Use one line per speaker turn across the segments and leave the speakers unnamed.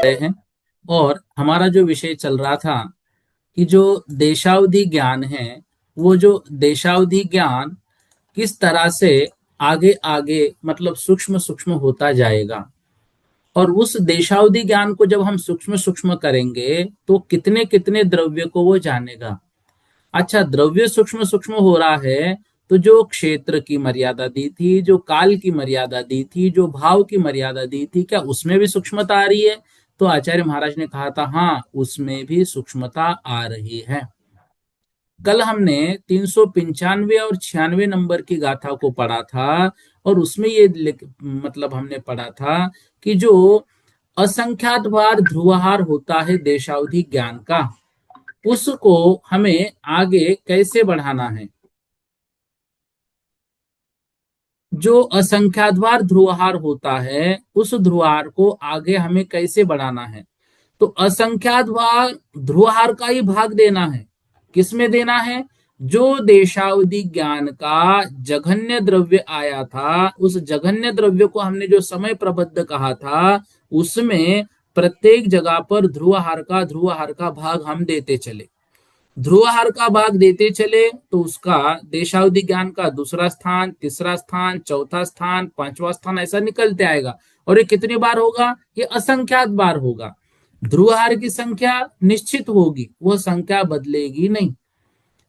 रहे हैं। और हमारा जो विषय चल रहा था कि जो देशावधि ज्ञान है, वो जो देशावधि ज्ञान किस तरह से आगे आगे मतलब सूक्ष्म सूक्ष्म होता जाएगा। और उस देशावधि ज्ञान को जब हम सूक्ष्म सूक्ष्म करेंगे तो कितने कितने द्रव्य को वो जानेगा। अच्छा, द्रव्य सूक्ष्म सूक्ष्म हो रहा है, तो जो क्षेत्र की मर्यादा दी थी, जो काल की मर्यादा दी थी, जो भाव की मर्यादा दी थी, क्या उसमें भी सूक्ष्मता आ रही है? तो आचार्य महाराज ने कहा था हाँ, उसमें भी सूक्ष्मता आ रही है। कल हमने 395 और 96 नंबर की गाथा को पढ़ा था। और उसमें ये मतलब हमने पढ़ा था कि जो असंख्यात बार ध्रुवहार होता है देशावधि ज्ञान का, उसको हमें आगे कैसे बढ़ाना है। जो असंख्यात बार ध्रुवहार होता है, उस ध्रुवहार को आगे हमें कैसे बढ़ाना है। तो असंख्यात बार ध्रुवहार का ही भाग देना है। किसमें देना है? जो देशावधि ज्ञान का जघन्य द्रव्य आया था, उस जघन्य द्रव्य को हमने जो समय प्रबद्ध कहा था, उसमें प्रत्येक जगह पर ध्रुवहार का भाग हम देते चले। ध्रुवहार का भाग देते चले तो उसका देशावधि ज्ञान का दूसरा स्थान, तीसरा स्थान, चौथा स्थान, पांचवा स्थान ऐसा निकलते आएगा। और ये कितनी बार होगा? ये असंख्यात बार होगा। ध्रुवहार की संख्या निश्चित होगी, वह संख्या बदलेगी नहीं।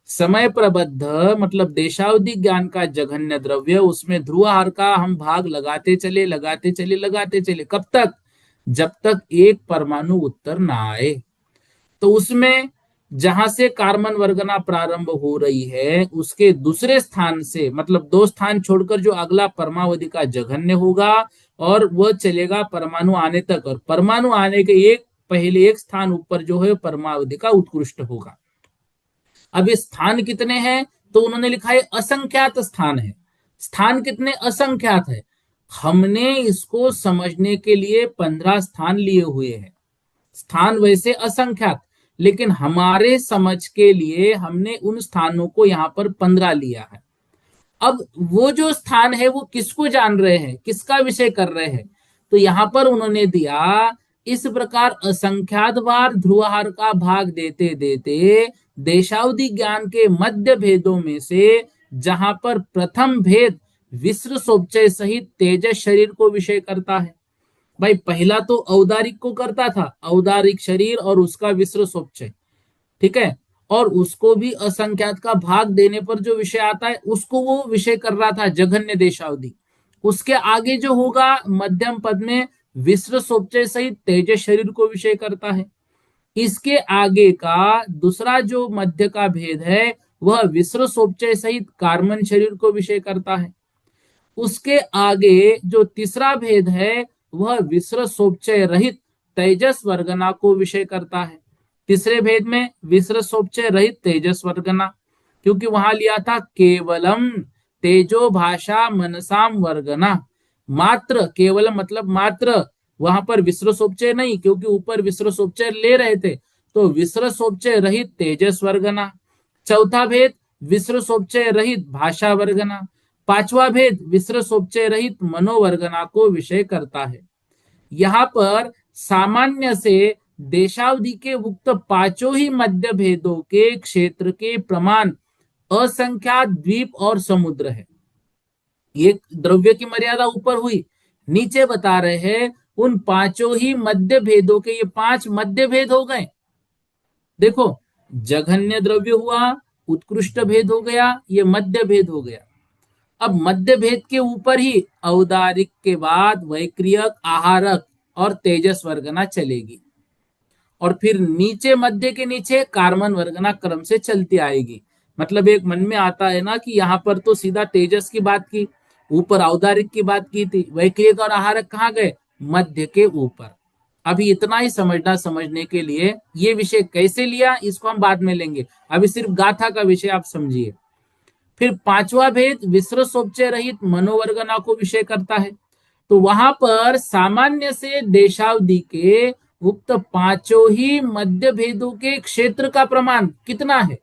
समय प्रबद्ध मतलब देशावधि ज्ञान का जघन्य द्रव्य, उसमें ध्रुवहार का हम भाग लगाते चले लगाते चले लगाते चले। कब तक? जब तक एक परमाणु उत्तर ना आए। तो उसमें जहां से कार्बन वर्गना प्रारंभ हो रही है, उसके दूसरे स्थान से मतलब दो स्थान छोड़कर जो अगला परमावधि का जघन्य होगा, और वह चलेगा परमाणु आने तक। और परमाणु आने के एक पहले एक स्थान ऊपर जो है परमावधि का उत्कृष्ट होगा। अब ये स्थान कितने हैं? तो उन्होंने लिखा है असंख्यात स्थान है। स्थान कितने? असंख्यात है। हमने इसको समझने के लिए 15 स्थान लिए हुए हैं। स्थान वैसे असंख्यात, लेकिन हमारे समझ के लिए हमने उन स्थानों को यहां पर 15 लिया है। अब वो जो स्थान है वो किसको जान रहे हैं, किसका विषय कर रहे हैं? तो यहां पर उन्होंने दिया, इस प्रकार असंख्यात बार ध्रुवहार का भाग देते देते देशावधि ज्ञान के मध्य भेदों में से जहां पर प्रथम भेद विश्व सोपचय सहित तेजस शरीर को विषय करता है। भाई पहला तो औदारिक को करता था, औदारिक शरीर और उसका विश्व सोपचय, ठीक है। और उसको भी असंख्यात का भाग देने पर जो विषय आता है उसको वो विषय कर रहा था जघन्य देशावधि। उसके आगे जो होगा मध्यम पद में विश्व सोपचय सहित तेजस शरीर को विषय करता है। इसके आगे का दूसरा जो मध्य का भेद है, वह विश्व सोपचय सहित कार्बन शरीर को विषय करता है। उसके आगे जो तीसरा भेद है, वह विश्व सोपचय रहित तेजस वर्गना को विषय करता है। तीसरे भेद में विश्व सोपचय रहित तेजस वर्गना, क्योंकि वहां लिया था केवलम तेजो भाषा मनसाम वर्गना। मात्र, केवलम मतलब मात्र, वहां पर विश्व सोपचय नहीं, क्योंकि ऊपर विश्व सोपचय ले रहे थे। तो विश्व सोपचय रहित तेजस वर्गना। चौथा भेद विश्व सोपचय रहित भाषा वर्गना। पांचवा भेद विश्व सोपचय रहित मनोवर्गना को विषय करता है। यहाँ पर सामान्य से देशावधि के उक्त पांचों ही मध्य भेदों के क्षेत्र के प्रमाण असंख्यात द्वीप और समुद्र है। ये द्रव्य की मर्यादा ऊपर हुई, नीचे बता रहे हैं उन पांचों ही मध्य भेदों के, ये पांच मध्य भेद हो गए। देखो, जघन्य द्रव्य हुआ, उत्कृष्ट भेद हो गया, ये मध्य भेद हो गया। अब मध्य भेद के ऊपर ही औदारिक के बाद वैक्रियक, आहारक और तेजस वर्गना चलेगी। और फिर नीचे मध्य के नीचे कार्बन वर्गना क्रम से चलती आएगी। मतलब एक मन में आता है ना कि यहाँ पर तो सीधा तेजस की बात की, ऊपर औदारिक की बात की थी, वैक्रियक और आहारक कहाँ गए? मध्य के ऊपर। अभी इतना ही समझना, समझने के लिए ये विषय कैसे लिया इसको हम बाद में लेंगे, अभी सिर्फ गाथा का विषय आप समझिए। फिर पांचवा भेद विसर्ग सोपचय रहित मनोवर्गना को विषय करता है। तो वहां पर सामान्य से देशावधि के उक्त पांचों ही मध्य भेदों के क्षेत्र का प्रमाण कितना है।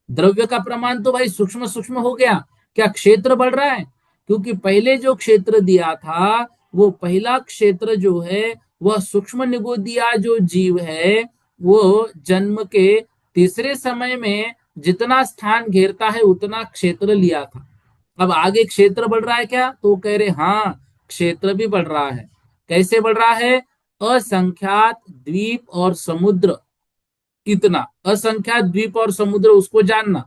द्रव्य का प्रमाण तो भाई सूक्ष्म सूक्ष्म हो गया, क्या क्षेत्र बढ़ रहा है? क्योंकि पहले जो क्षेत्र दिया था वो पहला क्षेत्र जो है वह सूक्ष्म निगोदिया जो जीव है वो जन्म के तीसरे समय में जितना स्थान घेरता है उतना क्षेत्र लिया था। अब आगे क्षेत्र बढ़ रहा है क्या, तो कह रहे हाँ क्षेत्र भी बढ़ रहा है। कैसे बढ़ रहा है? असंख्यात द्वीप और समुद्र, इतना असंख्यात द्वीप और समुद्र उसको जानना।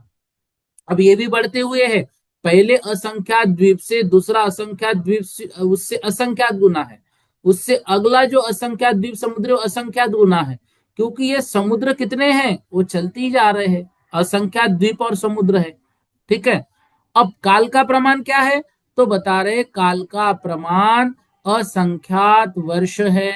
अब ये भी बढ़ते हुए है, पहले असंख्यात द्वीप से दूसरा असंख्यात द्वीप उससे असंख्यात गुना है, उससे अगला जो असंख्यात द्वीप समुद्र असंख्यात गुना है। क्योंकि ये समुद्र कितने हैं वो चलते ही जा रहे हैं, असंख्यात द्वीप और समुद्र है। ठीक है। अब काल का प्रमाण क्या है, तो बता रहे काल का प्रमाण असंख्यात वर्ष है,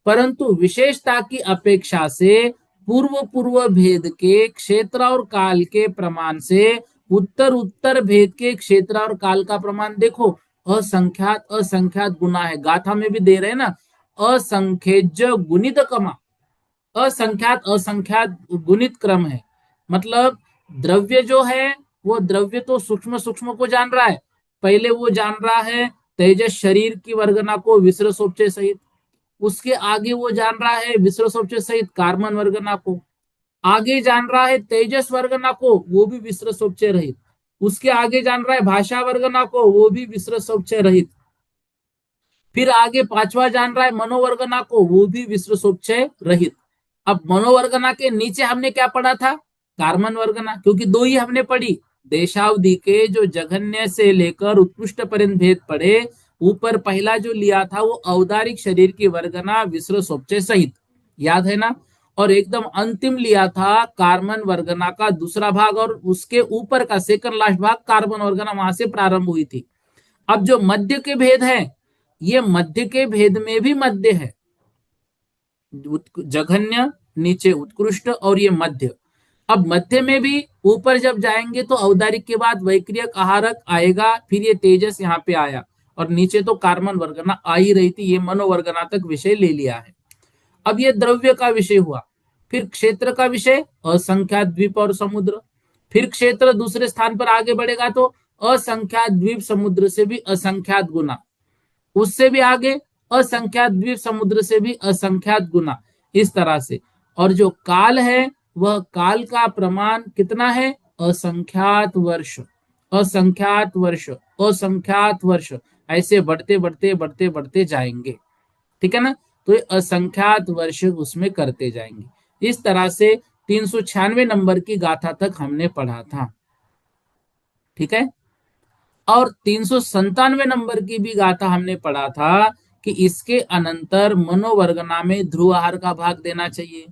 परंतु विशेषता की अपेक्षा से पूर्व पूर्व भेद के क्षेत्र और काल के प्रमाण से उत्तर उत्तर भेद के क्षेत्र और काल का प्रमाण देखो असंख्यात असंख्यात गुना है। गाथा में भी दे रहे हैं ना, असंख्यज गुणित कमा, असंख्यात असंख्यात गुणित क्रम है। मतलब द्रव्य जो है वो द्रव्य तो सूक्ष्म सूक्ष्म को जान रहा है, पहले वो जान रहा है तेजस शरीर की वर्गना को विसर्ग सोपचे सहित, उसके आगे वो जान रहा है विसर्ग सोपचे सहित कार्बन वर्गना को, आगे जान रहा है तेजस वर्गना को वो भी विसर्ग सोपचे रहित, उसके आगे जान रहा है भाषा वर्गना को वो भी विसर्ग सोपचे रहित, फिर आगे पांचवा जान रहा है मनोवर्गना को वो भी विसर्ग सोपचय रहित। अब मनोवर्गना के नीचे हमने क्या पढ़ा था? कार्बन वर्गना, क्योंकि दो ही हमने पढ़ी, देशावधि के जो जघन्य से लेकर उत्कृष्ट पर्यंत भेद पढ़े, ऊपर पहला जो लिया था वो औदारिक शरीर की वर्गना विसर्ग सोपचय सहित, याद है ना। और एकदम अंतिम लिया था कार्बन वर्गना का दूसरा भाग, और उसके ऊपर का सेकंड लास्ट भाग कार्बन वर्गना, वहां से प्रारंभ हुई थी। अब जो मध्य के भेद है, ये मध्य के भेद में भी मध्य है, जघन्य नीचे उत्कृष्ट और ये मध्य। अब मध्य में भी ऊपर जब जाएंगे तो औदारिक के बाद वैक्रियक आहारक आएगा, फिर ये तेजस यहाँ पे आया, और नीचे तो कार्बन वर्गना आ ही रही थी, ये मनोवर्गना तक विषय ले लिया है। अब ये द्रव्य का विषय हुआ। फिर क्षेत्र का विषय असंख्यात द्वीप और समुद्र, फिर क्षेत्र दूसरे स्थान पर आगे बढ़ेगा तो असंख्यात द्वीप समुद्र से भी असंख्यात गुना, उससे भी आगे असंख्यात द्वीप समुद्र से भी असंख्यात गुना, इस तरह से। और जो काल है वह काल का प्रमाण कितना है? असंख्यात वर्ष, असंख्यात वर्ष, असंख्यात वर्ष, ऐसे बढ़ते बढ़ते बढ़ते बढ़ते जाएंगे। ठीक है ना। तो ये असंख्यात वर्ष उसमें करते जाएंगे। इस तरह से 396 नंबर की गाथा तक हमने पढ़ा था। ठीक है। और 397 नंबर की भी गाथा हमने पढ़ा था कि इसके अनंतर मनोवर्गना में ध्रुव आहार का भाग देना चाहिए।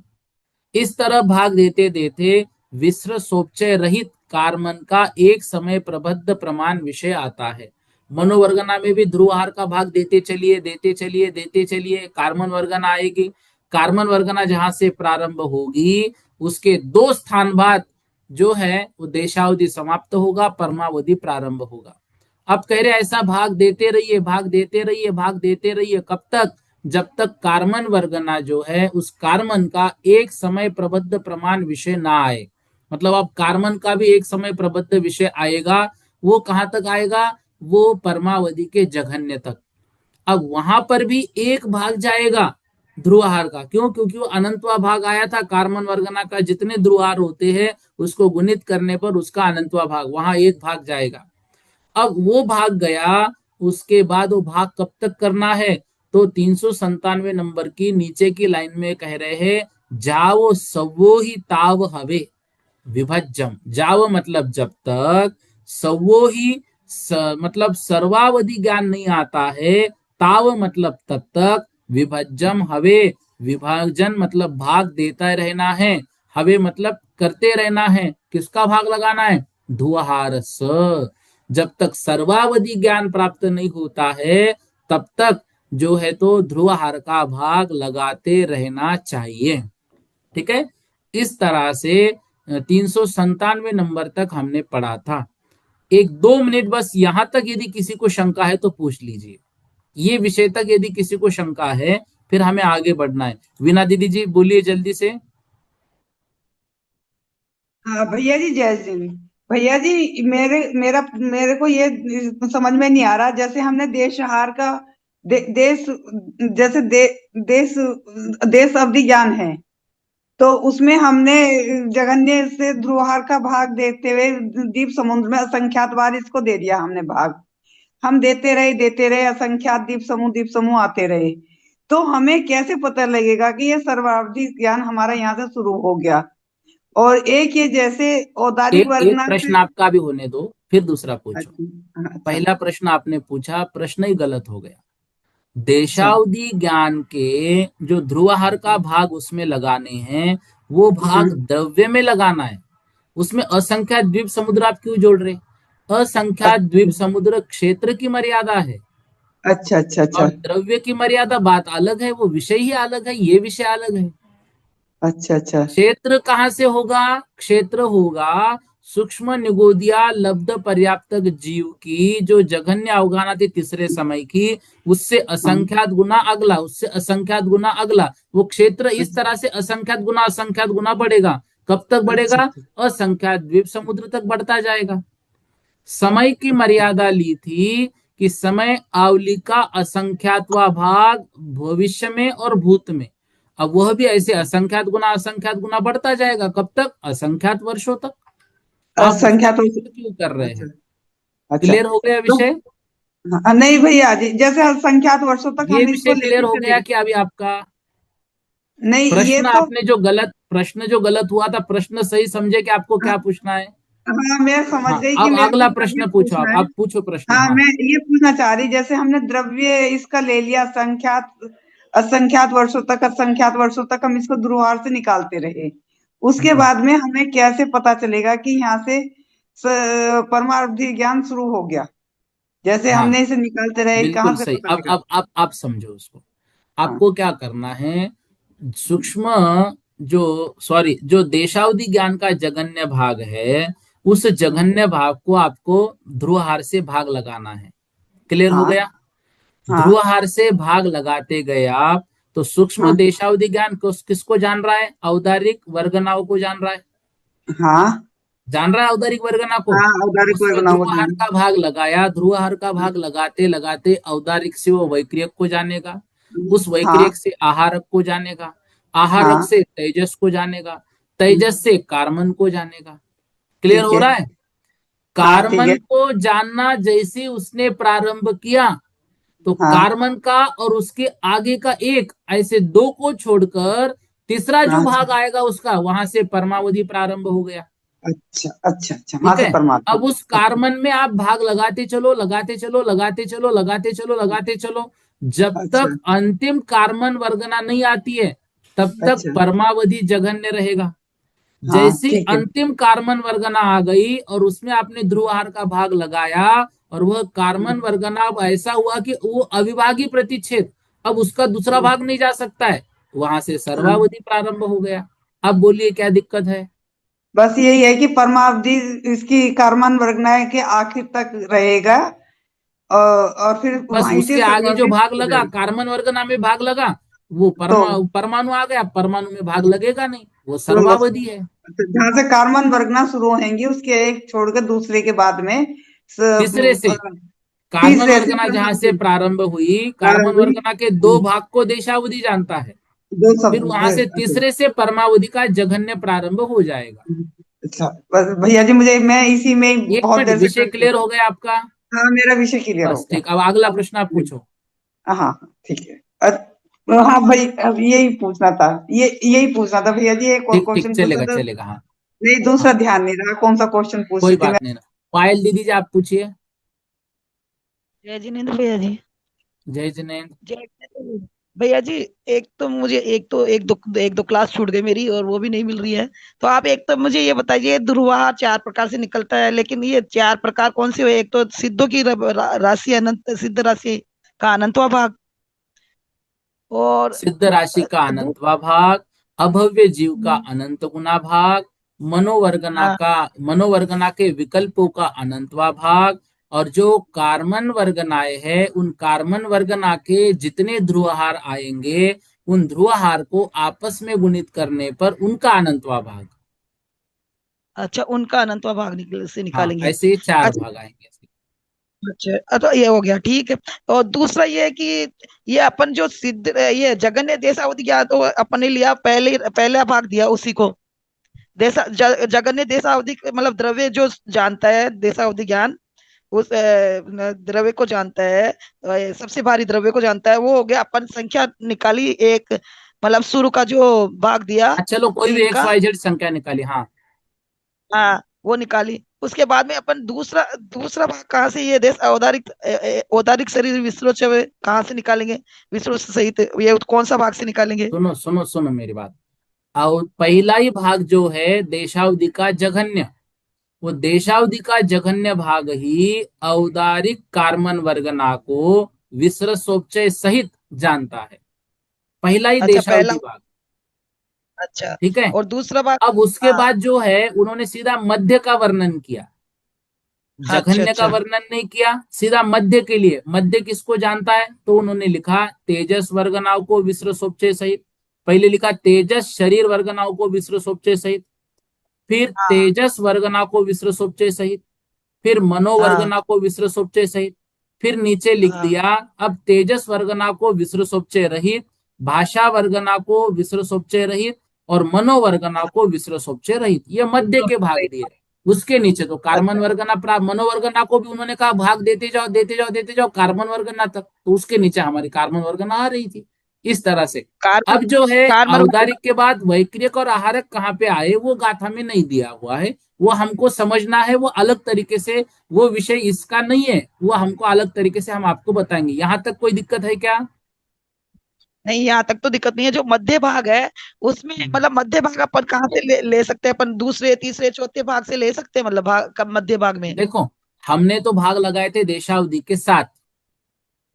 इस तरह भाग देते देते विसर्ग सोपचय रहित कार्बन का एक समय प्रबद्ध प्रमाण विषय आता है। मनोवर्गना में भी ध्रुव आहार का भाग देते चलिए देते चलिए देते चलिए, कार्बन वर्गना आएगी, कार्बन वर्गना जहां से प्रारंभ होगी उसके 2 स्थान बाद जो है वो देशावधि समाप्त होगा, परमावधि प्रारंभ होगा। अब कह रहे ऐसा भाग देते रहिए, भाग देते रहिए, भाग देते रहिए, कब तक? जब तक कार्बन वर्गना जो है उस कार्बन का एक समय प्रबद्ध प्रमाण विषय ना आए। मतलब अब कार्बन का भी एक समय प्रबद्ध विषय आएगा, वो कहां तक आएगा? वो परमावधि के जघन्य तक। अब वहां पर भी एक भाग जाएगा ध्रुवाहार का, क्यों? क्योंकि वो अनंतवा भाग आया था कार्बन वर्गना का, जितने ध्रुवाहार होते हैं उसको गुणित करने पर उसका अनंतवा भाग, वहां एक भाग जाएगा। अब वो भाग गया, उसके बाद वो भाग कब तक करना है? तो 397 नंबर की नीचे की लाइन में कह रहे हैं जावो सवो ही ताव हवे विभज्जम। जाव मतलब जब तक, सवो ही मतलब सर्वावधि ज्ञान नहीं आता है, ताव मतलब तब तक, विभज्जम हवे विभाजन मतलब भाग देता रहना है, हवे मतलब करते रहना है। किसका भाग लगाना है? धुआहारस। जब तक सर्वावधि ज्ञान प्राप्त नहीं होता है तब तक जो है तो ध्रुवहार का भाग लगाते रहना चाहिए। ठीक है, इस तरह से 397 नंबर तक हमने पढ़ा था। 1-2 मिनट बस यहां तक यदि किसी को शंका है तो पूछ लीजिए। ये विषय तक यदि किसी को शंका है, फिर हमें आगे बढ़ना है। वीना दीदी जी बोलिए जल्दी से।
हाँ भैया जी, जय श्री। भैया जी, मेरे को ये समझ में नहीं आ रहा, जैसे हमने देशहार का देश, जैसे देश देश अवधि ज्ञान है, तो उसमें हमने जगन्य से ध्रुवहार का भाग देखते हुए द्वीप समुद्र में असंख्यात बार इसको दे दिया हमने भाग। हम देते रहे, असंख्यात द्वीप समूह आते रहे। तो हमें कैसे पता लगेगा कि ये सर्वावधि ज्ञान हमारा यहाँ से शुरू हो गया? और एक ये जैसे औदारिक
एक एक
वर्गना
प्रश्न
से।
आपका भी होने दो, फिर दूसरा पूछो।
अच्छा अच्छा।
पहला प्रश्न आपने पूछा, प्रश्न ही गलत हो गया।
अच्छा
देशावधि ज्ञान के जो ध्रुवहार का भाग उसमें लगाने हैं, वो भाग
हम्म।
द्रव्य में लगाना है। उसमें असंख्यात द्वीप समुद्र आप क्यों जोड़ रहे? असंख्यात द्वीप
अच्छा
समुद्र क्षेत्र की मर्यादा है,
अच्छा अच्छा अच्छा
और द्रव्य की मर्यादा बात अलग है, वो विषय ही अलग है, ये विषय अलग है।
अच्छा अच्छा
क्षेत्र कहां से होगा? क्षेत्र होगा सूक्ष्म निगोदिया लब्ध पर्याप्त जीव की जो जघन्य अवगाहना थी तीसरे समय की, उससे
हाँ।
असंख्यात गुना अगला, उससे असंख्यात गुना अगला, वो क्षेत्र इस
अच्छा
तरह से असंख्यात गुना बढ़ेगा। कब तक
अच्छा
बढ़ेगा? असंख्यात द्वीप समुद्र तक बढ़ता जाएगा। समय की मर्यादा ली थी कि समय आवली का असंख्यातवा भाग भविष्य में और भूत में। अब वह भी ऐसे असंख्यात गुना बढ़ता जाएगा। कब तक? असंख्यात वर्षों तक। आप उसका
असंख्यात
जिक्र क्यों कर रहे
अच्छा
हैं?
अच्छा।
क्लियर हो गया
तो
विषय?
नहीं भैया जी, जैसे असंख्यात वर्षों तक
ये
हम इसको
विषय क्लियर
लेके
हो गया
चले।
कि अभी आपका
नहीं, ये
प्रश्न,
तो।
आपने जो गलत हुआ था, प्रश्न सही समझे कि आपको क्या पूछना है?
हाँ, मैं समझ
हाँ,
गई कि
अब
मेरे को
अगला
ये
प्रश्न पूछो।
पूछना है।
आप पूछो प्रश्न।
हाँ,
हाँ।
मैं ये पूछना चाह रही, जैसे हमने द्रव्य इसका ले लिया असंख्यात असंख्यात वर्षों तक हम इसको ध्रुवार से निकालते रहे। उसके
हम्म।
बाद में हमें कैसे पता चलेगा कि यहाँ से परमावधि ज्ञान शुरू हो गया? जैसे
हाँ,
हमने इसे निकालते रहे,
बिल्कुल
कहाँ से
सही।
पता
अब
लगा?
अब अब आप समझो उसको।
हाँ
आपको क्या करना है? सूक्ष्म, जो सॉरी जो देशावधि ज्ञान का जगन्य भाग है, उस
हाँ
जघन्य भाग को आपको ध्रुवहार से भाग लगाना है। क्लियर हो
हाँ
गया?
हाँ
ध्रुवहार से भाग लगाते गए आप, तो सूक्ष्म
हाँ
देशावधि ज्ञान किसको जान रहा है? औदारिक वर्गनाओं को जान रहा है।
हाँ
जान रहा है औदारिक वर्गना को।
हाँ, औदारिक
उस
वर्गना हो
ध्रुवहार
जाए।
का भाग लगाया, ध्रुवहार का भाग लगाते लगाते औदारिक से वो वैक्रियक को जानेगा, उस
हाँ
वैक्रियक से आहारक को जानेगा, आहारक
हाँ।
से तेजस को जानेगा, तेजस से कार्बन को जानेगा। क्लियर
ठीक
हो
है।
रहा है?
हाँ ठीक है।
कार्बन को जानना जैसे उसने प्रारंभ किया, तो
हाँ
कार्बन का और उसके आगे का एक, ऐसे दो को छोड़कर तीसरा जो
हाँ।
भाग आएगा उसका, वहां से परमावधि प्रारंभ हो गया।
अच्छा अच्छा अच्छा, वहां
ठीक
से
है।
परमात्मा।
अब उस
अच्छा
कार्बन में आप भाग लगाते चलो, लगाते चलो, लगाते चलो, लगाते चलो, लगाते चलो, जब
अच्छा
तक अंतिम कार्बन वर्गना नहीं आती है, तब तक
अच्छा।
परमावधि जघन्य रहेगा।
हाँ
जैसी
ठीक है।
अंतिम कार्बन वर्गना आ गई और उसमें आपने ध्रुवहार का भाग लगाया, और वह कार्बन वर्गना अब ऐसा हुआ कि वो अविभागी प्रतिच्छेद, अब उसका दूसरा भाग नहीं जा सकता है, वहां से
हाँ,
सर्वावधि प्रारंभ हो गया। अब बोलिए क्या दिक्कत है?
बस यही है कि परमावधि इसकी कार्बन वर्गनाएं के आखिर तक रहेगा, और फिर
बस
वहीं से
उसके आगे जो
सर्वावधि
भाग
शुरू हो
लगा,
जाएगी।
कार्बन वर्गना में भाग लगा, वो
तो
परमाणु आ गया, परमाणु में भाग लगेगा नहीं, वो
तो बस
सर्वावधि है।
जहाँ से कार्बन वर्गना शुरू होंगी, उसके एक छोड़कर दूसरे के बाद में
तीसरे से कार्बन
तीसरे से
वर्गना जहां से
परमावधि
प्रारंभ हुई, कार्बन
प्रारंभ हुई।
वर्गना के दो भाग को देशावधि जानता है।
दो
फिर
शब्द
वहां से
अच्छा।
तीसरे से परमावधि का जघन्य प्रारंभ हो जाएगा।
अच्छा, बस भैया जी, मुझे मैं इसी में ही
एक
बहुत
मिनट,
देर से
विषय
कंफ्यूज।
क्लियर हो गया आपका?
हाँ, मेरा विषय क्लियर हो
बस
गया।
ठीक, अब अगला
अब
प्रश्न आप पूछो।
हाँ हाँ, ठीक है। हाँ भाई, अब यही पूछना था, यही पूछना था भैया जी, एक और
ठीक ठीक,
क्वेश्चन पूछना
चलेगा
था।
चलेगा। हाँ।
नहीं,
हाँ,
दूसरा ध्यान नहीं रहा, कौन सा क्वेश्चन पूछ
कोई
रही थी मैं?
बात नहीं ना। पायल दीदी जी आप पूछिए।
जय जिनेन्द्र भैया जी।
जय जिनेन्द्र।
जय जिनेन्द्र भैया जी। एक दो क्लास छूट गई मेरी, और वो भी नहीं मिल रही है। तो आप एक तो मुझे ये बताइए, ध्रुवा चार प्रकार से निकलता है, लेकिन ये चार प्रकार कौन से हुए? एक तो सिद्धों की राशि, अनंत सिद्ध राशि का अनंतवा भाग। और
सिद्ध राशि का
दू,
अनंतवा भाग, अभव्य जीव का
हम्म,
अनंत गुना भाग, मनोवर्गना
हाँ।
का मनोवर्गना के विकल्पों का अनंतवा भाग, और जो कार्बन वर्गनाएं है उन कार्बन वर्गना के जितने ध्रुवहार आएंगे उन ध्रुवहार को आपस में गुणित करने पर उनका अनंतवा भाग।
अच्छा, उनका अनंतवा भाग से
हाँ,
निकालेंगे।
ऐसे ही चार
अच्छा।
भाग आएंगे।
अच्छा, तो ये हो गया, ठीक है। और दूसरा ये है कि ये अपन जो सिद्ध ये जगन्य देशावधि ज्ञान तो अपन ने लिया, पहले पहला भाग दिया उसी को। जगन्य देशावधि मतलब द्रव्य जो जानता है देशावधि ज्ञान, उस द्रव्य को जानता है, सबसे भारी द्रव्य को जानता है, वो हो गया। अपन संख्या निकाली एक, मतलब शुरू का जो भाग दिया
हाँ, चलो कोई भी
तीन
एक्स
का।
वाई जेड संख्या निकाली। हाँ,
हाँ, वो निकाली। उसके बाद में अपन दूसरा दूसरा भाग कहाँ से, ये देश औदारिक औदारिक शरीर विश्व कहाँ से निकालेंगे, विश्व सहित, ये कौन सा भाग से निकालेंगे?
सुनो सुनो सुनो मेरी बात। और पहला ही भाग जो है देशावधि का जघन्य, वो देशावधि का जघन्य भाग ही औदारिक कार्बन वर्गना को विसर्ग सोपचय सहित जानता है। पहला ही
अच्छा, पहला।
देशावधि भाग।
अच्छा,
ठीक है।
और दूसरा भाग?
अब उसके
हाँ।
बाद जो है उन्होंने सीधा मध्य का वर्णन किया,
अच्छा,
जघन्य का
अच्छा।
वर्णन नहीं किया, सीधा मध्य के लिए। मध्य किसको जानता है तो उन्होंने लिखा तेजस वर्गनाओं को विसर्ग सोपचय सहित। पहले लिखा तेजस शरीर वर्गनाओं को विसर्ग सोपचय सहित, फिर
हाँ,
तेजस वर्गना को विसर्ग सोपचय सहित, फिर
हाँ,
मनोवर्गना को विसर्ग सोपचय सहित, फिर नीचे लिख
हाँ।
दिया अब तेजस वर्गना को विसर्ग सोपचय रहित, भाषा वर्गना को विसर्ग सोपचय रहित, और मनोवर्गना को विसर्ग सोपचय रहित। ये मध्य के भाग दिए। उसके नीचे तो कार्बन
अच्छा,
वर्गना प्राप्त मनोवर्गना को भी उन्होंने कहा भाग देते जाओ देते जाओ देते जाओ कार्बन वर्गना तक, तो उसके नीचे हमारी कार्बन वर्गना आ रही थी। इस तरह से
कार्बन
अब जो है
कार्बन
औदारिक के बाद वैक्रियक और आहारक कहाँ पे आए वो गाथा में नहीं दिया हुआ है। वो हमको समझना है, वो अलग तरीके से, वो विषय इसका नहीं है, वो हमको अलग तरीके से हम आपको बताएंगे। यहां तक कोई दिक्कत है क्या?
नहीं, यहाँ तक तो दिक्कत नहीं है। जो मध्य भाग है उसमें, मतलब मध्य भाग अपन कहाँ से ले सकते हैं? अपन दूसरे तीसरे चौथे भाग से ले सकते हैं, मतलब भाग कब मध्य भाग में?
देखो, हमने तो भाग लगाए थे देशावधि के साथ।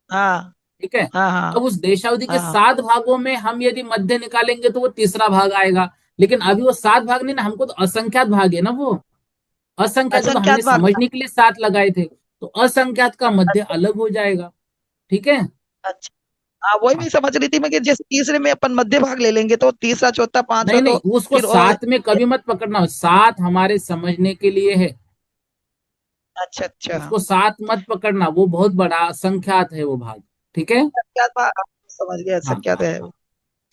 हाँ,
ठीक है।
हाँ, हाँ,
अब उस देशावधि के
हाँ।
7 भागों में हम यदि मध्य निकालेंगे तो वो तीसरा भाग आएगा। लेकिन अभी वो 7 भाग नहीं ना, हमको तो असंख्यात भाग है ना वो। असंख्यात जब हमने
असंख्यात भाग था।
समझने के लिए 7 लगाए थे, तो असंख्यात का मध्य अलग हो जाएगा। ठीक है।
अच्छा। हाँ, वही
हाँ।
मैं समझ रही थी मैं, कि जैसे तीसरे में अपन मध्य भाग ले लेंगे तो तीसरा चौथा पांचवा
नहीं नहीं,
तो
उसको
फिर और।
साथ में कभी मत पकड़ना, 7 हमारे समझने के लिए है।
अच्छा, अच्छा।
उसको साथ मत पकड़ना, वो बहुत बड़ा संख्यात है वो भाग। ठीक है।
संख्यात भाग समझ गया,
हाँ
संख्यात
हाँ
है।
हाँ,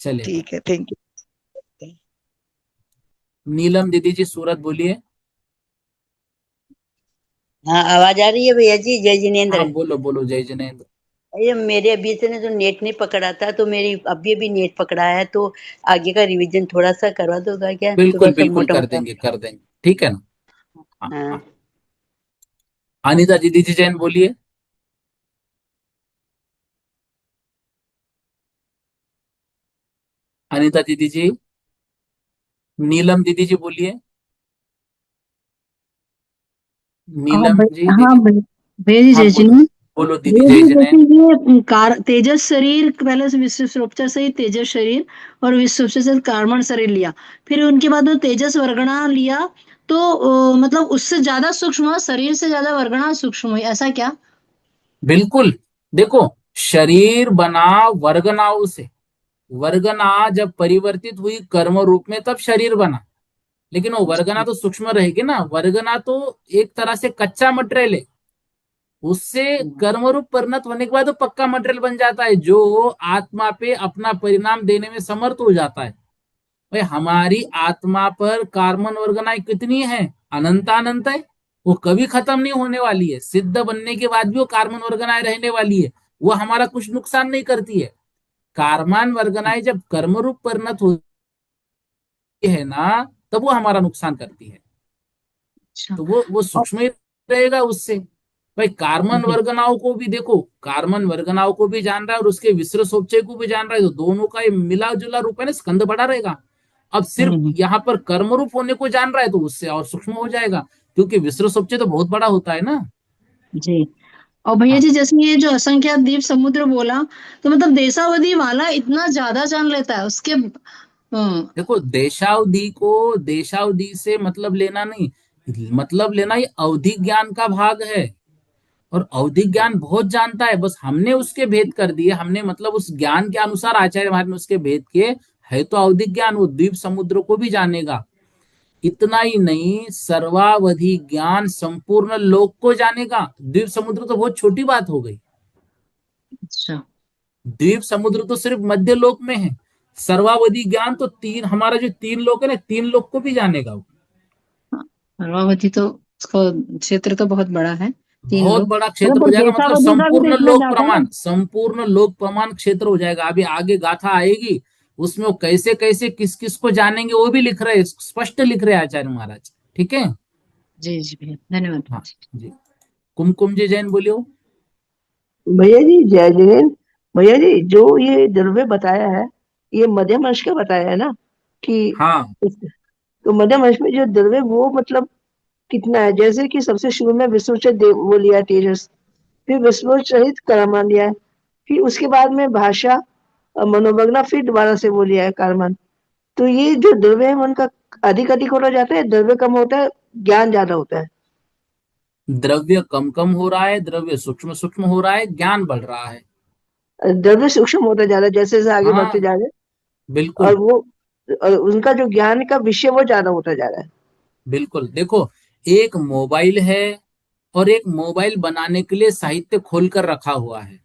चलेगा।
ठीक है, थैंक यू।
नीलम दीदी जी सूरत बोलिए।
हाँ, आवाज आ रही है भैया जी। जय
हाँ,
जिनेन्द्र।
बोलो बोलो, जय जिनेन्द्र।
ये मेरे अभी से ने तो नेट नहीं पकड़ा था, तो मेरी अभी अभी नेट पकड़ा है, तो आगे का रिवीजन थोड़ा सा करवा दोगा क्या, थोड़ा
बिल्कुल
सा
बिल्कुल
मोटा
कर
मोटा?
देंगे कर देंगे, ठीक है ना। हाँ हाँ।
हाँ।
अनिता दीदी जी जैन बोलिए। अनिता दीदी जी। नीलम दीदी जी बोलिए।
हाँ
नीलम जी
हाँ
दीदी।
भैया जी
हाँ
जय
बोलो,
जिनेन्द्र।
बोलो दीदी
भैया
जय
जी
जिनेन्द्र।
जैसे ये तेजस शरीर पहले से विश्व उपचार सहित तेजस शरीर और विश्व उपचार सहित कार्बन शरीर लिया, फिर उनके बाद में तेजस वर्गना लिया, तो मतलब उससे ज्यादा सूक्ष्म है, शरीर से ज्यादा वर्गना सूक्ष्म है, ऐसा क्या?
बिल्कुल। देखो, शरीर बना वर्गनाओं से। वर्गना जब परिवर्तित हुई कर्म रूप में तब शरीर बना। लेकिन वो वर्गना तो सूक्ष्म रहेगी ना, वर्गना तो एक तरह से कच्चा मटेरियल है। उससे कर्म रूप परिणत होने के बाद वो पक्का मटेरियल बन जाता है जो आत्मा पे अपना परिणाम देने में समर्थ हो जाता है। भाई हमारी आत्मा पर कार्बन वर्गनाएं कितनी है? अनंत अनंत है। वो कभी खत्म नहीं होने वाली है, सिद्ध बनने के बाद भी वो कार्बन वर्गनाएं रहने वाली है। वो हमारा कुछ नुकसान नहीं करती है। कार्बन वर्गनाएं जब कर्म रूप परिणत होती है ना, तब वो हमारा नुकसान करती है।
अच्छा।
तो वो
और
सूक्ष्म ही रहेगा उससे। भाई कार्बन
जी।
वर्गनाओं को भी देखो, कार्बन वर्गनाओं को भी जान रहा है और उसके विसर्ग सोपचय को भी जान रहा है, तो दोनों का ये मिला जुला रूप है ना, स्कंद बड़ा रहेगा। अब सिर्फ
हम्म,
यहाँ पर कर्म रूप होने को जान रहा है तो उससे और सूक्ष्म हो जाएगा, क्योंकि विसर्ग सोपचय तो बहुत बड़ा होता है ना।
जी। और भैया
हाँ
जी जैसे ये जो असंख्यात द्वीप समुद्र बोला, तो मतलब देशावधि वाला इतना ज्यादा जान लेता है उसके।
देखो, देशावधि से मतलब लेना नहीं, मतलब लेना ये अवधि ज्ञान का भाग है। और अवधि ज्ञान बहुत जानता है, बस हमने उसके भेद कर दिए, हमने मतलब उस ज्ञान के अनुसार आचार्य महाराज ने उसके भेद किए। है तो अवधि ज्ञान, वो द्वीप समुद्र को भी जानेगा। इतना ही नहीं, सर्वावधि ज्ञान संपूर्ण लोक को जानेगा। द्वीप समुद्र तो बहुत छोटी बात हो गई।
अच्छा।
द्वीप समुद्र तो सिर्फ मध्य लोक में है। सर्वावधि ज्ञान तो तीन, हमारा जो तीन लोक है ना, तीन लोक को भी जानेगा वो।
अमरावती तो उसका क्षेत्र तो बहुत बड़ा है, 3 लोग।
बहुत बड़ा क्षेत्र हो
मतलब
जाएगा, मतलब
देशावधि का भी तो
संपूर्ण
इतना
लोक
जाता है
प्रमाण,
ना।
संपूर्ण लोक प्रमाण क्षेत्र हो जाएगा। अभी आगे गाथा आएगी, उसमें वो कैसे कैसे किस किस को जानेंगे वो भी लिख रहे हैं, स्पष्ट लिख रहे हैं आचार्य महाराज। ठीक है।
जी जी भैया, धन्यवाद।
हाँ जी। कुमकुम जी जैन बोलियो।
भैया जी जय जगन। भैया जी जो ये द्रव्य बताया है, ये मध्यम अंश का बताया है ना कि
हाँ,
तो मध्यम अंश में जो द्रव्य वो मतलब कितना है? जैसे कि सबसे शुरू में विश्वचर वो लिया तेजस, फिर विश्व सहित कर्मण लिया है, फिर उसके बाद में भाषा मनोवगना, फिर दोबारा से वो लिया है कर्मण। तो ये जो द्रव्य है उनका अधिक अधिक होता जाता है, द्रव्य कम होता है, ज्ञान ज्यादा होता है।
द्रव्य कम कम हो रहा है, द्रव्य सूक्ष्म सूक्ष्म हो रहा है, ज्ञान बढ़ रहा है।
द्रव्य सूक्ष्म होता जा रहा है जैसे जैसे आगे बढ़ते
हाँ,
जा रहे हैं। और
बिल्कुल।
वो और उनका जो ज्ञान का विषय वो ज्यादा होता जा रहा है।
बिल्कुल, देखो, एक मोबाइल है और एक मोबाइल बनाने के लिए साहित्य खोलकर रखा हुआ है।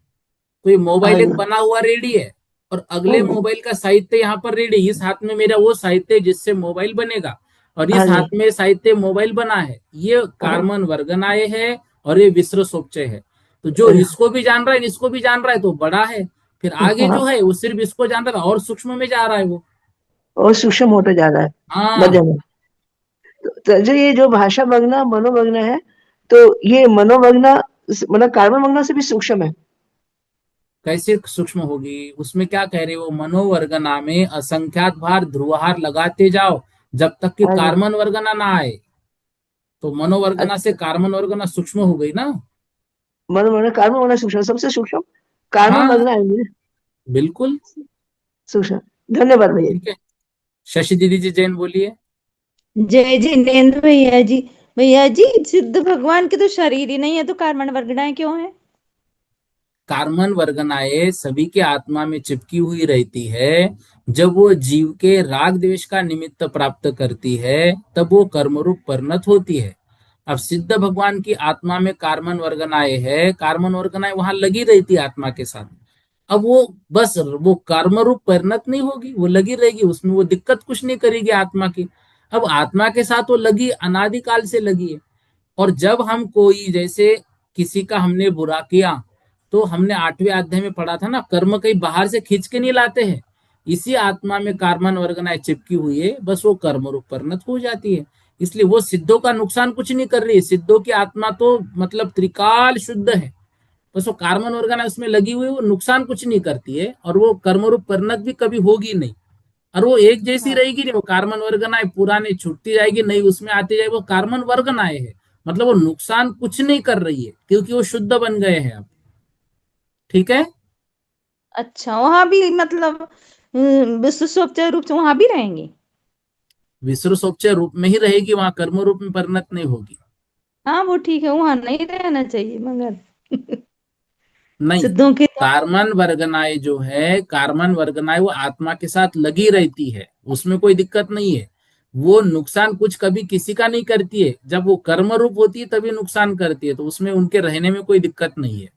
तो ये
हाँ
मोबाइल एक
जी।
बना हुआ रेडी है, और
हाँ
अगले
जी।
मोबाइल का साहित्य यहाँ पर रेडी। इस हाथ में मेरा वो साहित्य है जिससे मोबाइल बनेगा, और
हाँ
इस
जी।
हाथ में साहित्य मोबाइल बना है। ये
हाँ।
कार्बन वर्गनाए है और ये विसर्ग सोपचय है। तो जो इसको भी जान रहा है, इसको भी जान रहा है, तो बड़ा है। फिर आगे जो
हाँ।
है वो सिर्फ इसको जान रहा है, और सूक्ष्म में जा रहा है वो।
और सूक्ष्म होता जा रहा है
हाँ।
मध्यम में। तो जो ये जो भाषा भगना मनोभगना है, तो ये मनोभगना मतलब कार्बन भगना से भी सूक्ष्म है।
कैसे सूक्ष्म होगी? उसमें क्या कह रहे हो? मनोवर्गना में असंख्यात बार ध्रुवहार लगाते जाओ जब तक कि
हाँ जी।
कार्बन वर्गना ना आए। तो मनोवर्गना से
अच्छा।
कार्बन वर्गना सूक्ष्म हो गई ना।
मनोभगना कार्बन भगना सूक्ष्म, सबसे सूक्ष्म कार्बन
हाँ,
भगना है।
बिल्कुल।
सूक्ष्म। धन्यवाद भैया जी।
ठीक है। शशि दीदी जी जैन बोलिए।
जय जिनेन्द्र भैया जी। भैया जी सिद्ध भगवान के तो शरीर ही नहीं है, तो कार्बन वर्गनाएं क्यों है?
कार्बन वर्गनाएं सभी के आत्मा में चिपकी हुई रहती है। जब वो जीव के राग द्वेष का निमित्त प्राप्त करती है, तब वो कर्मरूप परिणत होती है। अब सिद्ध भगवान की आत्मा में कार्बन वर्गनाएं है, कार्बन वर्गनाएं वहां लगी रहती है आत्मा के साथ। अब वो बस वो कर्म रूप परिणत नहीं होगी, वो लगी रहेगी, उसमें वो दिक्कत कुछ नहीं करेगी आत्मा की। अब आत्मा के साथ वो लगी, अनादिकाल से लगी है। और जब हम कोई, जैसे किसी का हमने बुरा किया, तो हमने 8वें अध्याय में पढ़ा था ना, कर्म कहीं बाहर से खींच के नहीं लाते हैं। इसी आत्मा में कार्बन वर्गनाएं चिपकी हुई है, बस वो कर्म रूप परिणत हो जाती है। इसलिए वो सिद्धों का नुकसान कुछ नहीं कर रही है। सिद्धों की आत्मा तो मतलब त्रिकाल शुद्ध है, बस वो कार्बन ऑर्गन उसमें लगी हुई, वो नुकसान कुछ नहीं करती है, और वो कर्मरूप परिणत भी कभी होगी नहीं। और वो एक जैसी
हाँ।
रहेगी नहीं, वो कार्बन वर्गन आए पुराने छूटती जाएगी, नहीं उसमें आती जाएगी। वो कार्बन वर्गन आए है, मतलब वो नुकसान कुछ नहीं कर रही है, क्योंकि वो शुद्ध बन गए हैं अब। ठीक है।
अच्छा, वहां भी मतलब विश्व सोपचार रूप से वहां भी रहेंगे?
विश्व सोपचय रूप में ही रहेगी, वहां कर्म रूप में परिणत नहीं होगी।
हाँ वो ठीक है, वहां नहीं रहना चाहिए मगर
नहीं,
सिद्धों के तो।
कार्बन वर्गनाएं जो है, कार्बन वर्गनाएं वो आत्मा के साथ लगी रहती है, उसमें कोई दिक्कत नहीं है। वो नुकसान कुछ कभी किसी का नहीं करती है। जब वो कर्म रूप होती है तभी नुकसान करती है, तो उसमें उनके रहने में कोई दिक्कत नहीं है।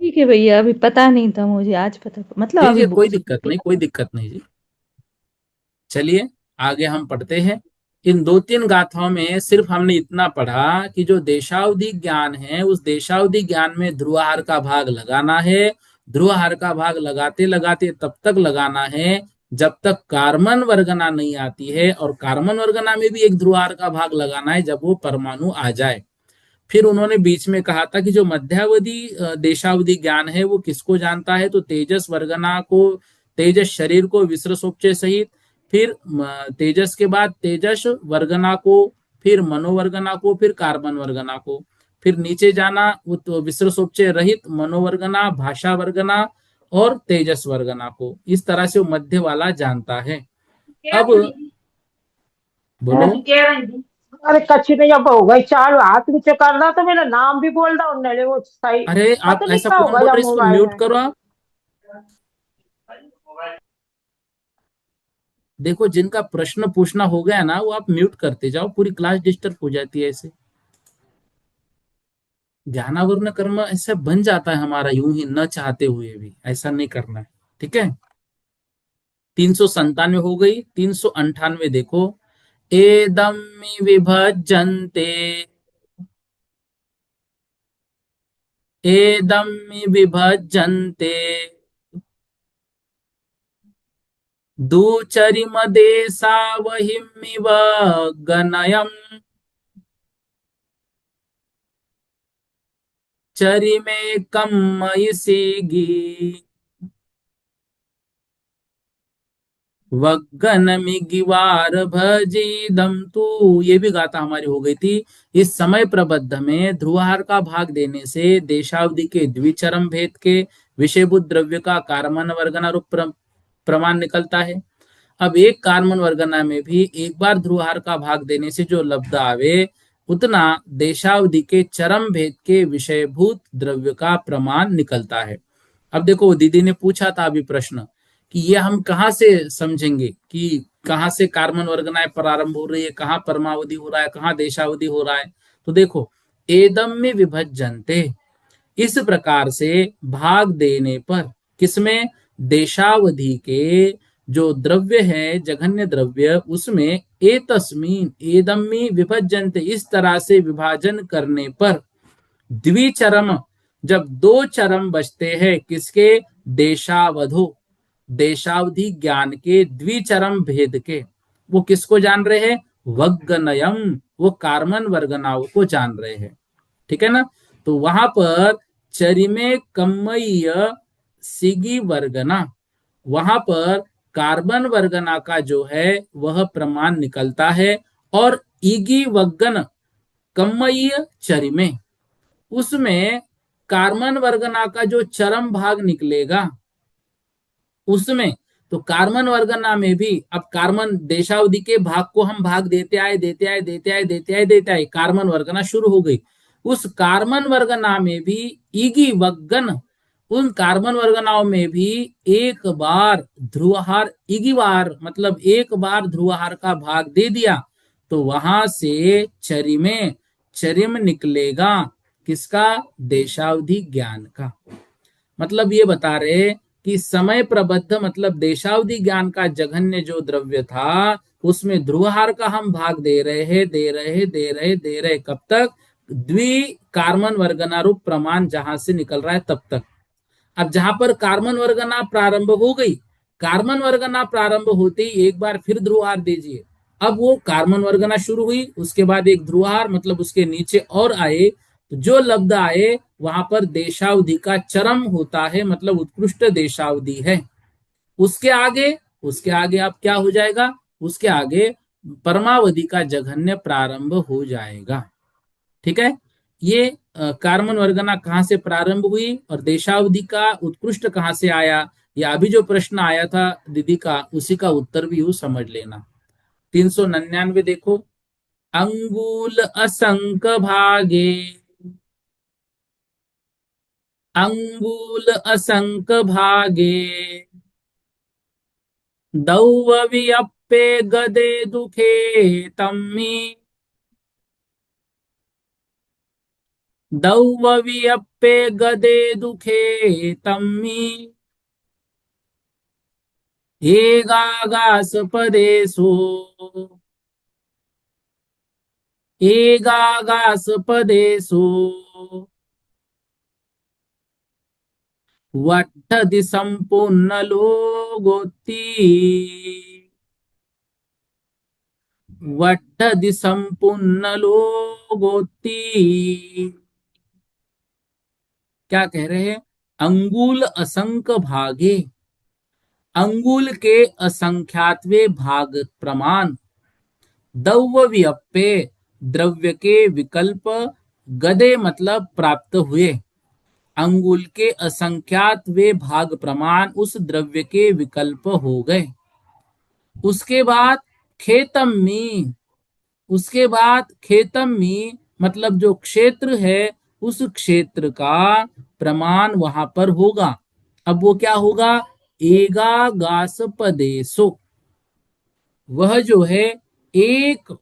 ठीक है भैया, अभी पता नहीं था मुझे, आज पता मतलब
जी
अभी
जी, कोई
बुक
दिक्कत नहीं, कोई दिक्कत नहीं जी। चलिए, आगे हम पढ़ते हैं। इन दो तीन गाथाओं में सिर्फ हमने इतना पढ़ा कि जो देशावधि ज्ञान है, उस देशावधि ज्ञान में ध्रुवहार का भाग लगाना है। ध्रुवहार का भाग लगाते लगाते तब तक लगाना है जब तक कार्बन वर्गना नहीं आती है, और कार्बन वर्गना में भी एक ध्रुवहार का भाग लगाना है जब वो परमाणु आ जाए। फिर उन्होंने बीच में कहा था कि जो मध्यावधि देशावधि ज्ञान है वो किसको जानता है, तो तेजस वर्गना को, तेजस शरीर को विसर्गोपचय सहित, फिर तेजस के बाद तेजस वर्गना को, फिर मनोवर्गना को, फिर कार्बन वर्गना को, फिर नीचे जाना विसर्ग सोपचे रहित मनोवर्गना, भाषा वर्गना और तेजस वर्गना को, इस तरह से वो मध्य वाला जानता है। अब बोलो।
अरे कच्ची नहीं, अब हो गई चालू, हाथ नीचे कर रहा तो मेरा नाम भी बोल रहा हूँ, वो सही
अरे आप
पता नहीं
ऐसा
क्या
कौन
होगा
बोल
जब
रहे, इसको
मोबाइल
म्यूट
में।
करो आप। देखो, जिनका प्रश्न पूछना हो गया ना, वो आप म्यूट करते जाओ, पूरी क्लास डिस्टर्ब हो जाती है ऐसे। ध्यानावर्ण कर्म ऐसा बन जाता है हमारा यूं ही न चाहते हुए भी, ऐसा नहीं करना है। ठीक है, 397 हो गई। 398 देखो। एदम विभज्यन्ते, एदम विभज्यन्ते दूचरिमदेशावहिमिव गणयम् चरिमेकं मयि सीगी वग्गनमिगिवार भजीदम तू। ये भी गाथा हमारी हो गई थी। इस समय प्रबद्ध में ध्रुवहार का भाग देने से देशावधि के द्विचरम भेद के विषयभूत द्रव्य का कारमान वर्गना रूप प्रमाण निकलता है। अब एक कार्बन वर्गना में भी एक बार ध्रुवहार का भाग देने से जो लब्ध आवे, उतना देशावधि के चरम भेद के विषयभूत द्रव्य का प्रमाण निकलता है। अब देखो, दीदी ने पूछा था अभी प्रश्न कि ये हम कहाँ से समझेंगे कि कहाँ से कार्बन वर्गनाएं प्रारंभ हो रही है, कहाँ परमावधि हो रहा है, कहाँ देशावधि हो रहा है। तो देखो, एदम में विभज्यन्ते, इस प्रकार से भाग देने पर, किसमें, देशावधि के जो द्रव्य है, जघन्य द्रव्य, उसमें एतस्मीन एदम्मी विभज्यन्ते, इस तरह से विभाजन करने पर द्विचरम, जब दो चरम बचते हैं, किसके, देशावधो, देशावधि ज्ञान के द्विचरम भेद के, वो किसको जान रहे हैं, वग्गनयम, वो कार्बन वर्गनाओं को जान रहे हैं। ठीक है ना। तो वहां पर चरिमे कम्मय्य सिगी वर्गना, वहां पर कार्बन वर्गना का जो है वह प्रमाण निकलता है, और ईगी वग्गन कम्मय्य चरिमे, उसमें कार्बन वर्गना का जो चरम भाग निकलेगा उसमें, तो कार्बन वर्गना में भी, अब कार्बन देशावधि के भाग को हम भाग देते आए देते आए देते आए देते आए देते आए, कार्बन वर्गना शुरू हो गई। उस कार्बन वर्गना में भी ईगी वग्गन, उन कार्बन वर्गनाओं में भी एक बार ध्रुवहार, ईगी बार मतलब एक बार ध्रुवहार का भाग दे दिया, तो वहां से चरिमे, चरिम निकलेगा, किसका, देशावधि ज्ञान का। मतलब ये बता रहे कि समय प्रबद्ध मतलब देशावधि ज्ञान का जघन्य जो द्रव्य था, उसमें ध्रुवहार का हम भाग दे रहे हैं, दे रहे हैं, दे रहे दे रहे, कब तक, द्वि कार्बन वर्गना रूप प्रमाण जहां से निकल रहा है तब तक। अब जहां पर कार्बन वर्गना प्रारंभ हो गई, कार्बन वर्गना प्रारंभ होते ही एक बार फिर ध्रुवहार दीजिए। अब वो कार्बन वर्गना शुरू हुई, उसके बाद एक ध्रुवहार, मतलब उसके नीचे और आए, तो जो लब्ध आए वहां पर देशावधि का चरम होता है, मतलब उत्कृष्ट देशावधि है। उसके आगे, उसके आगे अब क्या हो जाएगा, उसके आगे परमावधि का जघन्य प्रारंभ हो जाएगा। ठीक है। ये कार्बन वर्गना कहां से प्रारंभ हुई और देशावधि का उत्कृष्ट कहां से आया, या अभी जो प्रश्न आया था दीदी का, उसी का उत्तर भी यू समझ लेना। 399 देखो। अंगुल असंक भागे, अंगुल असंक भागे दौववियप्पे गदे दुखे तम्मी, दौववियप्पे गदे दुखे तम्मी एगागास पदेशो, एगागास पदेशो वट्टदि संपूर्ण लोगोत्ती, वट्टदि संपूर्ण लोगोत्ती। क्या कह रहे हैं, अंगुल असंक भागे, अंगुल के असंख्यातवे भाग प्रमाण, दौव वियप्पे, द्रव्य के विकल्प, गदे मतलब प्राप्त हुए, अंगुल के असंख्यात वे भाग प्रमाण उस द्रव्य के विकल्प हो गए। उसके बाद खेतम में, उसके बाद खेतम में मतलब जो क्षेत्र है उस क्षेत्र का प्रमाण वहां पर होगा। अब वो क्या होगा, एगा गास पदेशो, वह जो है एक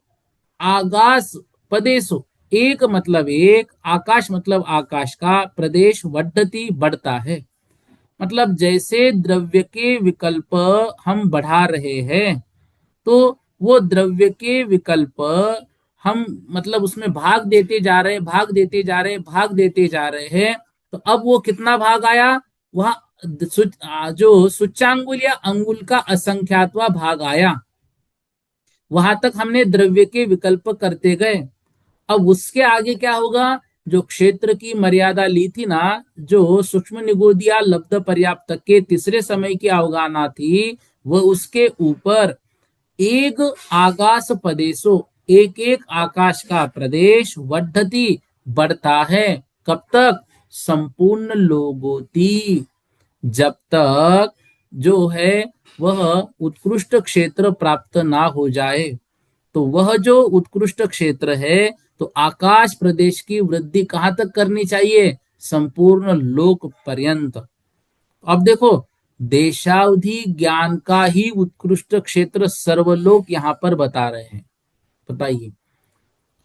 आकाश, पदेशो एक मतलब एक, आकाश मतलब आकाश का, प्रदेश वर्धति बढ़ता है। मतलब जैसे द्रव्य के विकल्प हम बढ़ा रहे हैं तो वो द्रव्य के विकल्प हम मतलब उसमें भाग देते जा रहे हैं, भाग देते जा रहे हैं, भाग देते जा रहे हैं। तो अब वो कितना भाग आया, वहां जो सूच्यांगुल या अंगुल का असंख्यातवा भाग आया, वहां तक हमने द्रव्य के विकल्प करते गए। अब उसके आगे क्या होगा, जो क्षेत्र की मर्यादा ली थी ना, जो सूक्ष्म निगोदिया लब्ध पर्याप्त के तीसरे समय की अवगाहना थी, वह उसके ऊपर एक आकाश प्रदेशो, एक एक आकाश का प्रदेश वर्धति बढ़ता है। कब तक, संपूर्ण लोगोती, जब तक जो है वह उत्कृष्ट क्षेत्र प्राप्त ना हो जाए। तो वह जो उत्कृष्ट क्षेत्र है, तो आकाश प्रदेश की वृद्धि कहां तक करनी चाहिए, संपूर्ण लोक पर्यंत। अब देखो, देशावधि ज्ञान का ही उत्कृष्ट क्षेत्र सर्वलोक यहां पर बता रहे हैं। बताइए,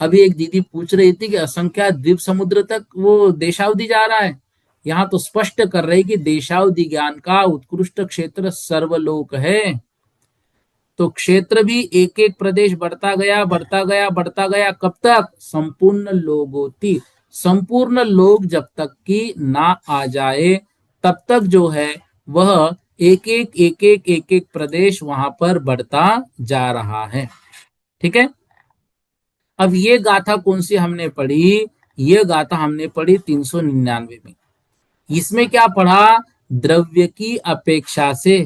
अभी एक दीदी पूछ रही थी कि असंख्या द्वीप समुद्र तक वो देशावधि जा रहा है, यहां तो स्पष्ट कर रही कि देशावधि ज्ञान का उत्कृष्ट क्षेत्र सर्वलोक है। तो क्षेत्र भी एक एक प्रदेश बढ़ता गया, बढ़ता गया, बढ़ता गया, कब तक, संपूर्ण लोगोती, संपूर्ण लोग जब तक की ना आ जाए तब तक जो है वह एक एक एक एक एक एक प्रदेश वहां पर बढ़ता जा रहा है। ठीक है। अब ये गाथा कौन सी हमने पढ़ी, ये गाथा हमने पढ़ी 399 में। इसमें क्या पढ़ा, द्रव्य की अपेक्षा से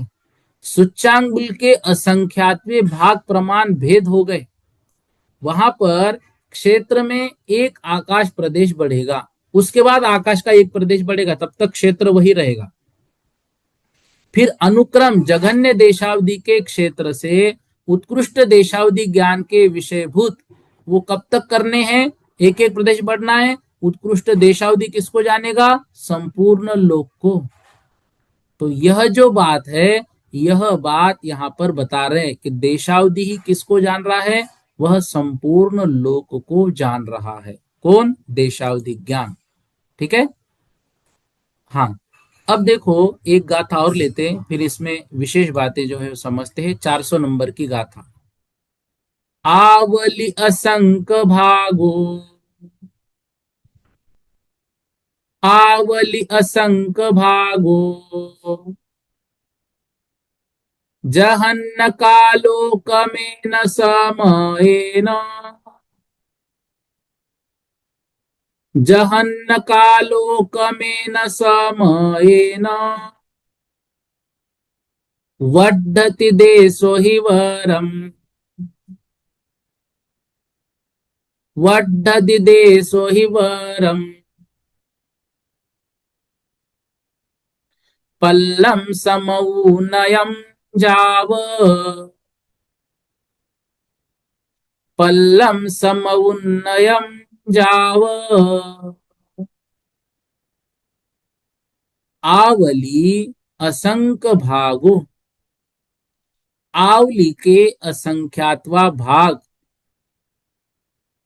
सूच्यांगुल के असंख्यातवे भाग प्रमाण भेद हो गए। वहां पर क्षेत्र में एक आकाश प्रदेश बढ़ेगा, उसके बाद आकाश का एक प्रदेश बढ़ेगा, तब तक क्षेत्र वही रहेगा। फिर अनुक्रम जघन्य देशावधि के क्षेत्र से उत्कृष्ट देशावधि ज्ञान के विषयभूत वो कब तक करने हैं, एक एक प्रदेश बढ़ना है। उत्कृष्ट देशावधि किसको जानेगा, संपूर्ण लोक को। तो यह जो बात है, यह बात यहां पर बता रहे हैं कि देशावधि ही किसको जान रहा है, वह संपूर्ण लोक को जान रहा है। कौन, देशावधि ज्ञान। ठीक है। हाँ, अब देखो एक गाथा और लेते हैं, फिर इसमें विशेष बातें जो है समझते हैं। 400 नंबर की गाथा। आवली असंक भागो, आवली असंक भागो, जहन्न कालोकमेन समयेन, जहन्न कालोकमेन समयेन, वर्धति देशो हि वरम्, वर्धति देशो हि वरम्, पल्लम समौनयम् जाव, पल्लम समौन्नयम् जाव, आवली असंक भागो, आवली के असंख्यातवा भाग,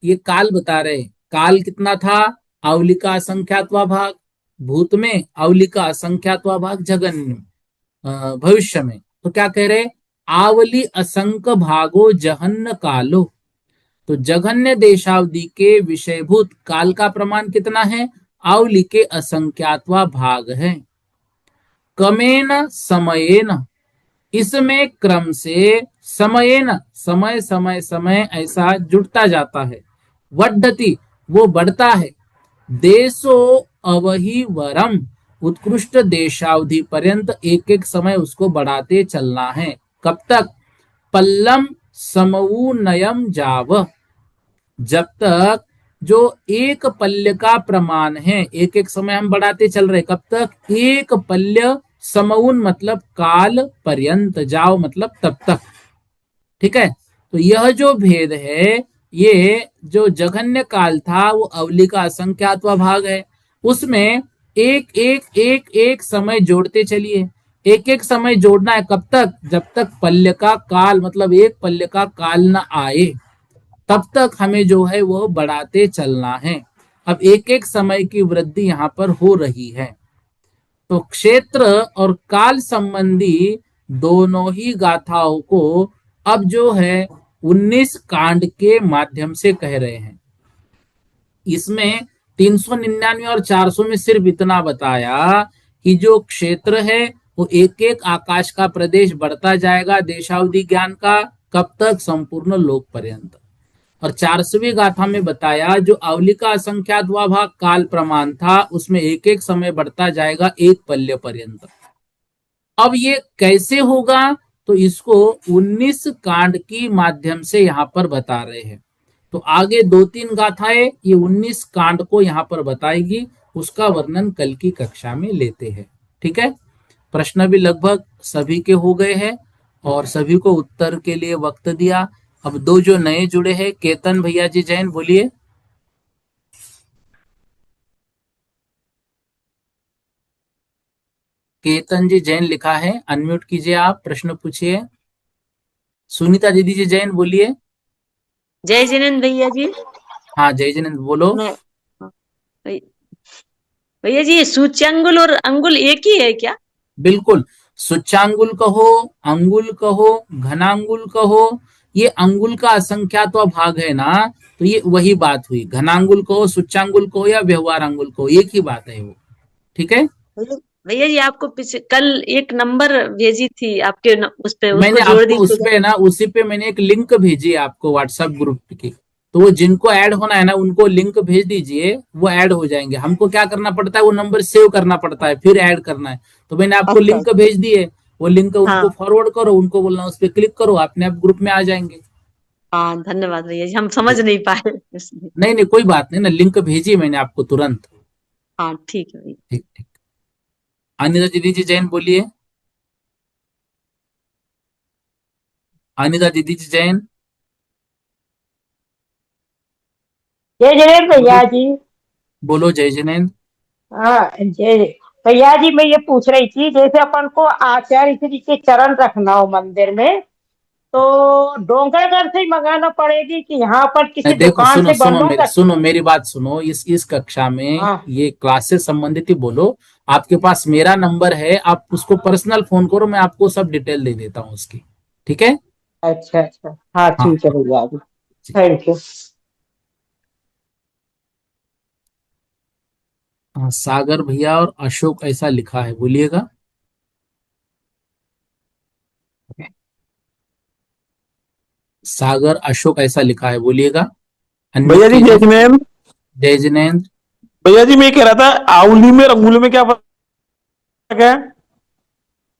ये काल बता रहे। काल कितना था, आवली का असंख्यातवा भाग भूत में, आवली का असंख्यातवा भाग जगन्य भविष्य में। तो क्या कह रहे, आवली असंक भागो जहन्न कालो। तो जघन्य देशावधि के विषयभूत काल का प्रमाण कितना है, आवली के असंख्यातवा भाग है। कमेन समयेन, इसमें क्रम से, समयेन समय समय समय ऐसा जुड़ता जाता है। वर्धति वो बढ़ता है। देशो अवहि वरम, उत्कृष्ट देशावधि पर्यंत एक एक समय उसको बढ़ाते चलना है। कब तक, पल्लम समऊनयम जाव, जब तक जो एक पल्य का प्रमाण है, एक एक समय हम बढ़ाते चल रहे, कब तक? एक पल्य समउन मतलब काल पर्यंत, जाओ मतलब तब तक। ठीक है, तो यह जो भेद है, ये जो जघन्य काल था वो अवली का असंख्यात्वा भाग है, उसमें एक एक एक एक समय जोड़ते चलिए। एक एक समय जोड़ना है कब तक? जब तक पल्य का काल मतलब एक पल्य का काल न आए, तब तक हमें जो है वो बढ़ाते चलना है। अब एक एक समय की वृद्धि यहाँ पर हो रही है। तो क्षेत्र और काल संबंधी दोनों ही गाथाओं को अब जो है 19 कांड के माध्यम से कह रहे हैं। इसमें 399 और 400 में सिर्फ इतना बताया कि जो क्षेत्र है वो एक एक आकाश का प्रदेश बढ़ता जाएगा देशावधि ज्ञान का, कब तक? संपूर्ण लोक पर्यंत। और 400वीं गाथा में बताया जो अवली का असंख्यात्वा भाग काल प्रमाण था, उसमें एक एक समय बढ़ता जाएगा एक पल्य पर्यंत। अब ये कैसे होगा? तो इसको 19 कांड की माध्यम से यहां पर बता रहे हैं। तो आगे 2-3 गाथाएं ये 19 कांड को यहां पर बताएगी, उसका वर्णन कल की कक्षा में लेते हैं। ठीक है, प्रश्न भी लगभग सभी के हो गए हैं और सभी को उत्तर के लिए वक्त दिया। अब 2 जो नए जुड़े हैं, केतन भैया जी जैन, बोलिए। केतन जी जैन लिखा है, अनम्यूट कीजिए, आप प्रश्न पूछिए। सुनीता दीदी जी जैन, बोलिए।
जय जिनेन्द्र भैया जी।
हाँ जय जिनेन्द्र, बोलो।
भैया जी, सूच्यांगुल और अंगुल एक ही है क्या?
बिल्कुल, सूच्यांगुल कहो, अंगुल कहो, घनांगुल कहो, ये अंगुल का असंख्यात्वा भाग है ना, तो ये वही बात हुई। घनांगुल कहो, सूच्यांगुल कहो या व्यवहार अंगुल कहो, एक ही बात है वो। ठीक है,
भैया जी, आपको कल एक नंबर भेजी थी आपके उस पे, उसको
मैंने
जोड़
आपको उस
दीजिएगा।
पे ना, उसी पे मैंने एक लिंक भेजी है आपको व्हाट्सएप ग्रुप की, तो वो जिनको ऐड होना है ना उनको लिंक भेज दीजिए, वो ऐड हो जाएंगे। हमको क्या करना पड़ता है, वो नंबर सेव करना पड़ता है, फिर ऐड करना है। तो मैंने आपको
अच्छा।
लिंक भेज दी है, वो लिंक उनको
हाँ
फॉरवर्ड करो, उनको बोलना उस पर क्लिक करो, अपने आप ग्रुप में आ जाएंगे।
हाँ, धन्यवाद भैया जी, हम समझ नहीं पाए इसलिए।
नहीं नहीं कोई बात नहीं ना, लिंक भेजी मैंने आपको तुरंत।
हाँ ठीक है भैया।
ठीक ठीक। अनिता दीदी जी जैन, बोलिए। अनिता दीदी जी जैन,
जय जय
बोलो
भैया जी।
बोलो। जय जिनेन्द्र।
हाँ जय जय। भैया जी, मैं ये पूछ रही थी, जैसे अपन को आचार्य श्री के चरण रखना हो मंदिर में, तो डोंगरगढ़ से ही मंगाना पड़ेगी कि यहाँ पर किसी
देखो
दुकान
सुनो
से
सुनो
बंदों तक?
सुनो मेरी बात सुनो, इस कक्षा में
हाँ।
ये क्लासेस संबंधित ही बोलो। आपके पास मेरा नंबर है, आप उसको पर्सनल फोन करो, मैं आपको सब डिटेल दे देता हूँ उसकी। ठीक है,
अच्छा अच्छा, हाँ
हाँ
ठीक है
हाँ
भैया जी।
जी।
Thank you.
हाँ, सागर भैया और अशोक ऐसा लिखा है, बोलिएगा। सागर अशोक ऐसा लिखा है, बोलिएगा।
भैया
अनम्यूट
जी जय
कीजिए।
जिनेन्द्र।
जय जिनेन्द्र।
भैया जी मैं कह रहा था, आंवली में और अंगुल में क्या फर्क है?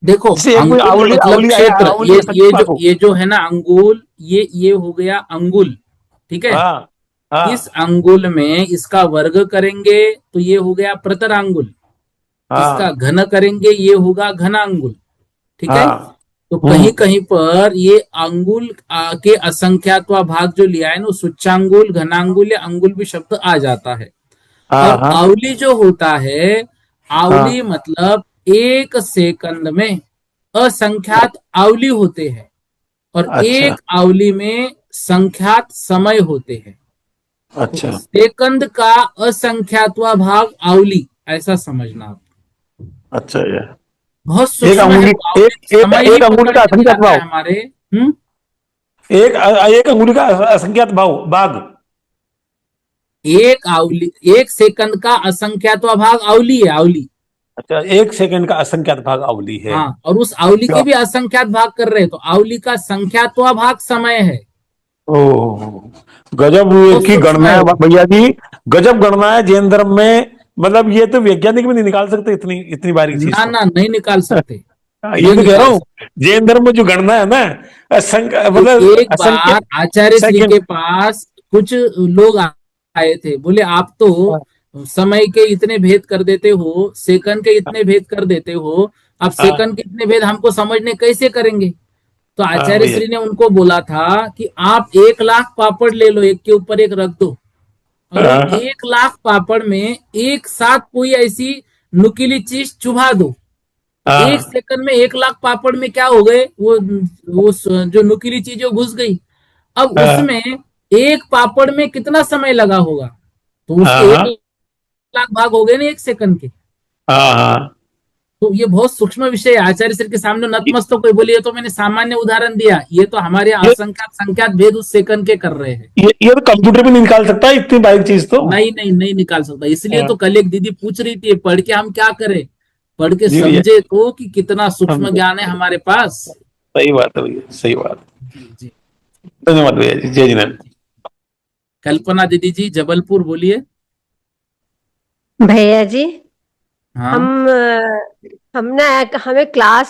देखो,
जैसे एक कोई
अंगुल
आंवली
मतलब
आंवली आया,
क्षेत्र,
आंवली असंख्यात्वा को।
ये जो है ना अंगुल, ये हो गया अंगुल। ठीक है,
हाँ
इस
हाँ
अंगुल में इसका वर्ग करेंगे तो ये हो गया प्रतरांगुल, इसका
हाँ
घन करेंगे ये होगा घनांगुल। ठीक है,
हाँ।
तो कहीं कहीं पर ये अंगुल के असंख्यात्वा भाग जो लिया है ना, सूच्यांगुल, घनांगुल या अंगुल भी शब्द आ जाता है।
हाँ
और
हाँ
आवली जो होता है, आवली
हाँ।
मतलब एक सेकंड में असंख्यात आवली होते हैं, और
अच्छा
एक आवली में संख्यात समय होते हैं। तो
अच्छा
सेकंद का असंख्यातवा भाग आवली, ऐसा समझना आप।
अच्छा। ये
बहुत
एक
सूक्ष्म है
अंगुली,
वो, आवली
एक एक
समय ही
एक अंगुली
पकड़
का
में नहीं
असंख्यात
आता है
भाव,
हमारे।
एक एक अंगुली का असंख्यात भाग।
एक आवली, एक सेकंड का असंख्यातवा भाग आवली है, आवली।
अच्छा, एक सेकंड का असंख्यात भाग अवधि है।
हाँ, और उस आवली के भी असंख्यात भाग कर रहे हैं, तो आवली का संख्यातवा भाग समय है।
ओह, गजब
बहुत
की
सूक्ष्म
गणना
है
है
वो।
भैया जी, गजब गणना है जैन धर्म में। मतलब ये तो वैज्ञानिक भी नहीं निकाल सकते इतनी इतनी बारीक चीज
ना
तो।
ना, नहीं निकाल सकते,
ये
नहीं
तो कह रहा
निकाल
हूँ,
सकते।
जैन धर्म में जो गणना है ना,
तो
मतलब
एक
असंख्य
बार आचार्य श्री
सेकंड।
के पास कुछ लोग आए थे, बोले आप तो समय के इतने भेद कर देते हो, सेकंड के इतने भेद कर देते हो, अब
हाँ
सेकंड के इतने भेद हमको समझने कैसे करेंगे। तो
हाँ
आचार्य
भैया।
श्री ने उनको बोला था कि आप 1 लाख पापड़ ले लो, एक के ऊपर एक रख दो, और उन
हाँ
1 लाख पापड़ में एक साथ कोई ऐसी नुकीली चीज चुभा दो। एक
हाँ
सेकंड में 1 लाख पापड़ में क्या हो गए, वो जो नुकीली चीज वो घुस गई। अब
हाँ
उसमें एक पापड़ में कितना समय लगा होगा, तो
हाँ
उसके एक
हाँ
लाख भाग हो गए ना एक सेकंड के।
हाँ हाँ।
तो ये बहुत सूक्ष्म विषय है। आचार्य सर के सामने नतमस्तक कोई बोलिए, तो मैंने सामान्य उदाहरण दिया, ये तो हमारे
ये
असंख्यात संख्यात भेद उस सेकंड के कर रहे हैं।
ये तो कंप्यूटर भी नहीं निकाल सकता इतनी बारीक चीज तो।
नहीं नहीं नहीं निकाल सकता। इसलिए
हाँ,
तो कल एक दीदी पूछ रही थी, पढ़ के हम क्या करें, पढ़ के
जी भैया।
समझे तो कि कितना सूक्ष्म
समझे।
ज्ञान है हमारे पास।
सही बात है भैया, सही बात।
जी जी।
धन्यवाद भैया जी, जय जिनेन्द्र।
कल्पना दीदी जी जबलपुर, बोलिए।
भैया जी,
हाँ
हम हमने हमें क्लास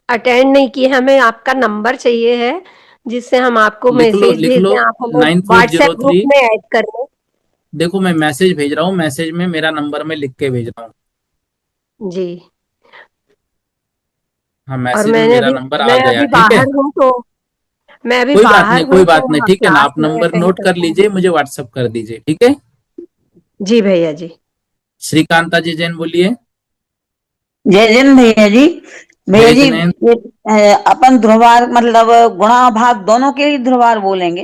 अटेंड नहीं की, हमें आपका नंबर चाहिए है जिससे हम आपको
लिख लो
मैसेज
लिख लो,
भेजें, आप हमें व्हाट्सएप ग्रुप
9403।
में ऐड कर लें।
देखो मैं मैसेज भेज रहा हूँ, मैसेज में मेरा नंबर मैं लिख के भेज रहा हूँ।
जी।
हाँ
और
मैसेज में मेरा नंबर आ
मैं
गया,
अभी
ठीक है।
बाहर हूँ तो मैं अभी
कोई बात
बाहर
नहीं,
हूँ
कोई बात नहीं,
तो
ठीक है ना,
क्लास
आप
नहीं
नंबर
अटेंड
नोट
कर
कर
पाऊंगी।
लीजिए, मुझे व्हाट्सअप कर दीजिए, ठीक है।
जी भैया जी।
श्रीकांता जी जैन, बोलिए।
जय जैन भैया जी। भैया
जय
जी,
जिनेन्द्र।
अपन ध्रुवार मतलब गुणा भाग दोनों के लिए ध्रुवार बोलेंगे?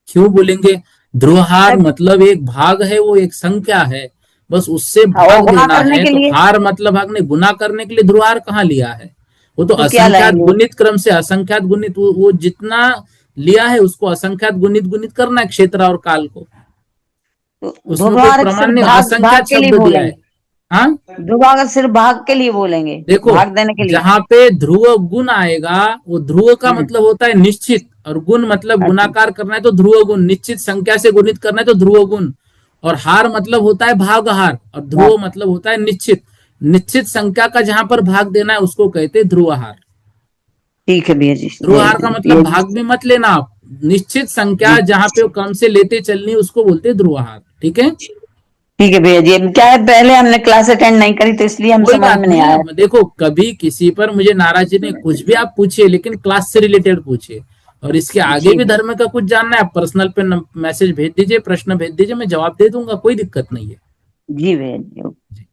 क्यों बोलेंगे? ध्रुवहार
तब
मतलब एक भाग है, वो एक संख्या है, बस उससे
वो
भाग
गुणा
देना
करने
है।
के
तो
लिए
हार मतलब भाग नहीं, गुना करने के लिए ध्रुवहार कहाँ लिया है। वो तो
तो क्या
असंख्यात
लाएंगे?
गुणित क्रम से असंख्यात गुणित, वो जितना लिया है उसको असंख्यात गुणित गुणित करना है, क्षेत्र और काल को।
तो
उसमें कोई
ध्रुवार
प्रमाण
सिर्फ
नहीं,
भाग भाग
असंख्यात
के लिए
शब्द दिया है।
बोलेंगे?
हाँ
ध्रुवार सिर्फ भाग के लिए बोलेंगे,
देखो,
भाग देने के लिए?
जहां पे ध्रुव गुण आएगा, वो ध्रुव का
हम्म।
मतलब होता है निश्चित, और गुण मतलब
अच्छा।
गुणाकार करना है तो ध्रुव गुण, निश्चित संख्या से गुणित करना है तो ध्रुव गुण। और हार मतलब होता है भागहार, और ध्रुव मतलब होता है निश्चित, निश्चित संख्या का जहां पर भाग देना है उसको कहते हैं ध्रुवहार।
ठीक है भैया जी,
ध्रुवहार का मतलब भाग में मत लेना आप, निश्चित संख्या जहां पे वो कम से लेते चलनी उसको बोलते हैं ध्रुवहार, ठीक है।
ठीक है भैया जी। अब क्या है, पहले हमने क्लास अटेंड नहीं करी तो इसलिए हम
कोई
समझ
बात
में नहीं
नहीं,
आया।
अब देखो कभी किसी पर मुझे नाराजगी नहीं, कुछ भी आप पूछिए, लेकिन क्लास से रिलेटेड पूछिए। और इसके आगे
जी
भी धर्म का कुछ जानना है, आप पर्सनल पे मैसेज भेज दीजिए, प्रश्न भेज दीजिए, मैं जवाब दे दूंगा, कोई दिक्कत नहीं है।
जी भैया जी।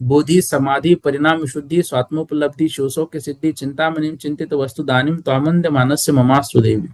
बोधि समाधि परिणाम शुद्धि स्वात्मोपलब्धि शोषो के सिद्धि चिंतामणि चिंतित वस्तु दानिम त्वामंद मानस्य ममास्तु देवी।